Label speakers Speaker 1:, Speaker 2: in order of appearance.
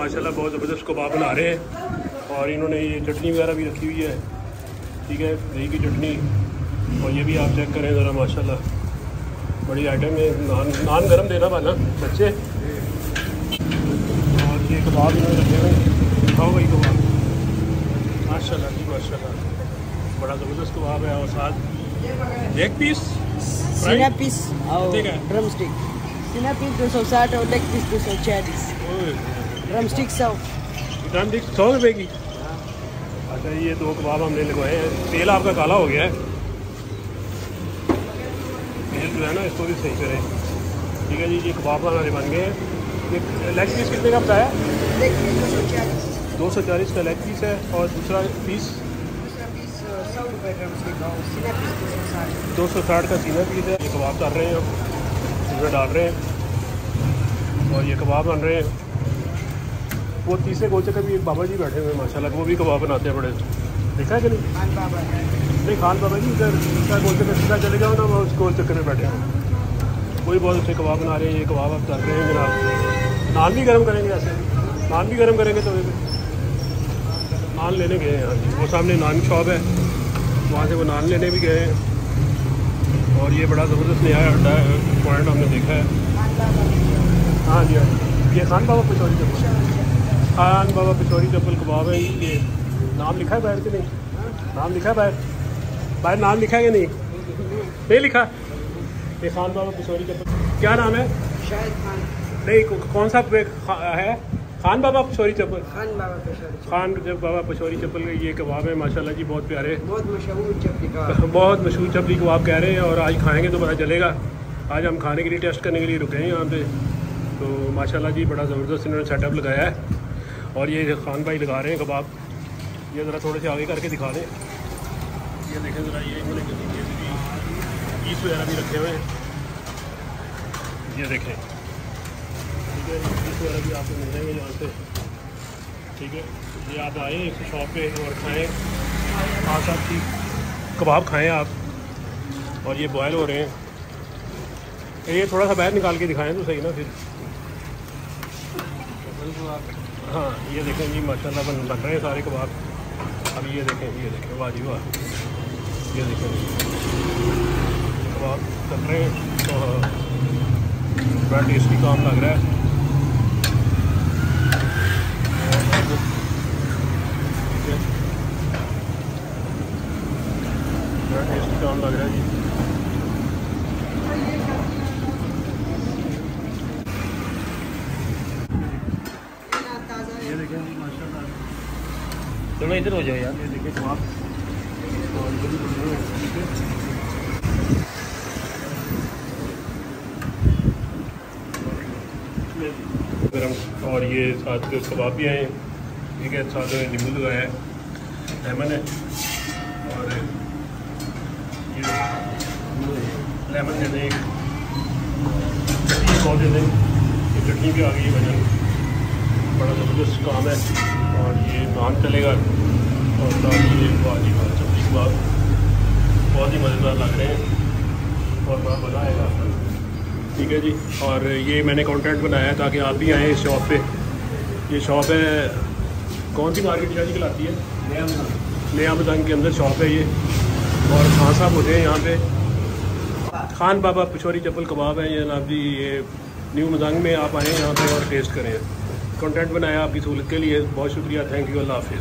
Speaker 1: माशाल्लाह बहुत ज़बरदस्त कबाब बना रहे हैं। और इन्होंने ये चटनी वगैरह भी रखी हुई है, ठीक है, दही की चटनी। और ये भी आप चेक करें ज़रा, माशाल्लाह बड़ी आइटम है। नान गरम देना वाला बच्चे। और ये कबाब इन्होंने रखे हुए हैं, खाओ भाई कबाब, माशाल्लाह जी माशाल्लाह, बड़ा ज़बरदस्त कबाब है। और साथ लेग पीस,
Speaker 2: सीना पीस और ड्रम स्टिक। सीना पीस 260 और leg piece 240। Drumstick 100।
Speaker 1: Drumstick 100 रुपये की। अच्छा, ये 2 कबाब हमने लगवाए हैं। तेल आपका काला हो गया है, तेल जो है ना इसको भी सही करें, ठीक है जी। ये कबाब हमारे बन गए हैं। ये लेग पीस कितने का बताया? 240 का लेग पीस है। और दूसरा पीस
Speaker 2: 100 रुपये ड्रम स्टिक और सीना पीस
Speaker 1: 260 का सीना पीस है। ये कबाब डाल रहे हैं हम, इसमें डाल रहे हैं और ये कबाब बन रहे हैं। वो तीसरे गोलचक्कर का भी एक बाबा जी बैठे हुए हैं माशाल्लाह, वो भी कबाब बनाते हैं बड़े, देखा है कि नहीं?
Speaker 2: खान बाबा
Speaker 1: नहीं, खान बाबा जी इधर गोलचक्कर सीधा चले जाओ ना, वो उस गोलचक्कर में बैठे हैं, वही बहुत अच्छे कबाब बना रहे हैं। ये कबाब आप डाल रहे हैं जनाब। नान भी गर्म करेंगे, ऐसे नान भी गर्म करेंगे तो नान लेने गए हैं। हाँ जी, वो सामने नान शॉप है, वहाँ से वो नान लेने भी गए हैं। और ये बड़ा ज़बरदस्त नया पॉइंट हमने देखा है। हाँ जी, हाँ, ये खान बाबा पिछोरी चप्पल, खान बाबा पिछोरी चप्पल कबाब है। ये नाम लिखा है बाहर कि नहीं? नाम लिखा है बाहर? बाहर नाम लिखा है कि नहीं? नहीं लिखा। ये खान बाबा पिछोरी चप्पल, क्या नाम है?
Speaker 2: शायद खान
Speaker 1: नहीं, कौन सा है? खान बाबा पिछोरी चप्पल।
Speaker 2: खान बाबा पिछोरी,
Speaker 1: खान बाबा पिछोरी चप्पल के ये कबाब है माशाल्लाह जी, बहुत प्यारे,
Speaker 2: बहुत मशहूर चपली कबाब,
Speaker 1: बहुत मशहूर चपली कबाब कह रहे हैं। और आज खाएंगे तो पता चलेगा। आज हम खाने के लिए, टेस्ट करने के लिए रुके हैं यहाँ पे। तो माशाल्लाह जी बड़ा ज़बरदस्त इन्होंने सेटअप लगाया है। और ये खान भाई लगा रहे हैं कबाब। ये ज़रा थोड़े से आगे करके दिखा दें। ये देखें ज़रा, ये इन्होंने पीस वगैरह भी रखे हुए हैं, ये देखें, ठीक है। पीस वगैरह भी आपको मिल जाएंगे यहाँ से, ठीक है। ये आप आएँ इस शॉप पे और खाएँ, हाँ साहब ठीक, कबाब खाएँ आप। और ये बॉयल हो रहे हैं। ये थोड़ा सा बाहर निकाल के दिखाएँ तो सही ना फिर। हाँ, ये देखें जी माशाल्लाह बन रहे हैं सारे कबाब। अब ये देखें वाह जी वाह, ये देखें कबाब बन रहे हैं तो बड़ा टेस्टी काम लग रहा है। बड़ा टेस्टी काम लग रहा है जी। ये देखें जी माशाल्लाह,
Speaker 3: चलो इधर हो जाओ यार।
Speaker 1: ये देखें कबाब और ये भी बन रहे हैं, ठीक है। गरम, और ये साथ कबाब भी आए, ठीक है। साथ में नींबू लगाया है, लेमन है, और ये लेमन दे दें, चटनी बहुत दे दें। ये चटनी भी आ गई है वजन, बड़ा ज़बरदस्त काम है। और ये नान चलेगा और साथ ये चपली कबाब बहुत ही मज़ेदार लग रहे हैं और बड़ा मज़ा आएगा, ठीक है जी। और ये मैंने कंटेंट बनाया है ताकि आप भी आएँ इस शॉप पे। ये शॉप है, कौन सी मार्केट शादी कहलाती है? नया मैदान के अंदर शॉप है ये। और खान साहब होते हैं यहाँ पे। खान बाबा पिछोरी चप्पल कबाब है ये जनाब जी। ये न्यू मैदान में आप आएँ यहाँ पे और टेस्ट करें। कंटेंट बनाया आपकी सहूलत के लिए, बहुत शुक्रिया, थैंक यू, अल्लाह हाफिज़।